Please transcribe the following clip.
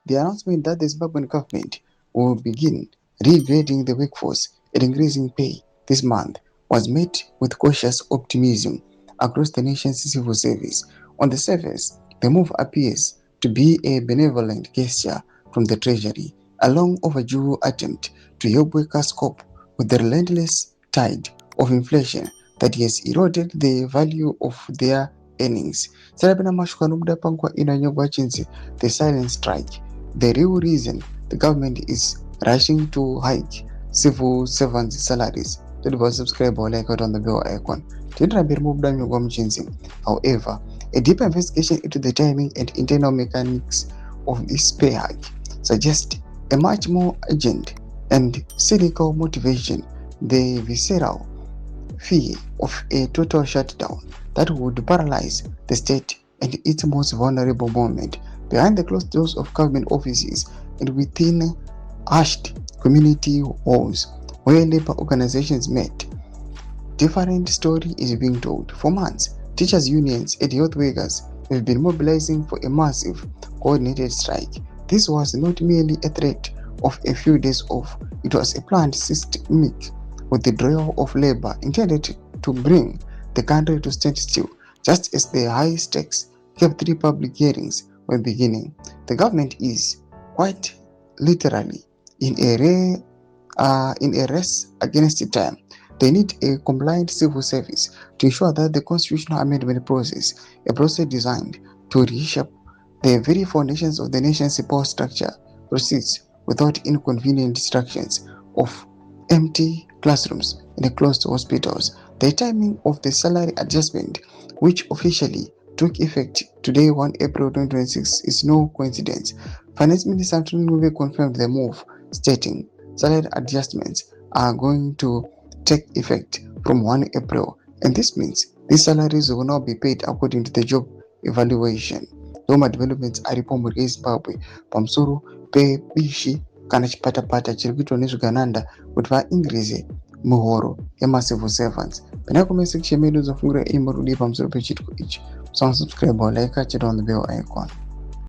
The announcement that the Zimbabwean government will begin regrading the workforce and increasing pay this month was met with cautious optimism across the nation's civil service. On the surface, the move appears to be a benevolent gesture from the Treasury, a long overdue attempt to help workers cope with the relentless tide of inflation that has eroded the value of their earnings. Sarabina Mashukanu muda pangwa inanyogwa chinzi the silent strike. The real reason the government is rushing to hike civil servants' salaries. Don't subscribe or like it on the bell icon. However, a deeper investigation into the timing and internal mechanics of this pay hike suggests a much more urgent and cynical motivation: the visceral fear of a total shutdown that would paralyze the state and its most vulnerable moment. Behind the closed doors of government offices and within hushed community halls where labor organizations met, different story is being told. For months, teachers' unions and health workers have been mobilizing for a massive, coordinated strike. This was not merely a threat of a few days off, it was a planned systemic withdrawal of labor intended to bring the country to standstill, just as the high-stakes kept 3 public hearings were beginning. The government is quite literally in a race against time. They need a compliant civil service to ensure that the constitutional amendment process, a process designed to reshape the very foundations of the nation's power structure, proceeds without inconvenient distractions of empty classrooms and closed hospitals. The timing of the salary adjustment, which officially took effect today, 1 April 2026, is no coincidence. Finance Minister Antony confirmed the move, stating salary adjustments are going to take effect from 1 April, and this means these salaries will now be paid according to the job evaluation. Roma developments aripo muri eZimbabwe pamusoro pebishi kana chipatapata chiri kuitwa nezvegananda kuti vaingirize muhoro yemacivil servants. PANECHAMISA medu zofungira imi rudi pamusoro pechitiko ichi. Subscribe or like, check on the bell icon.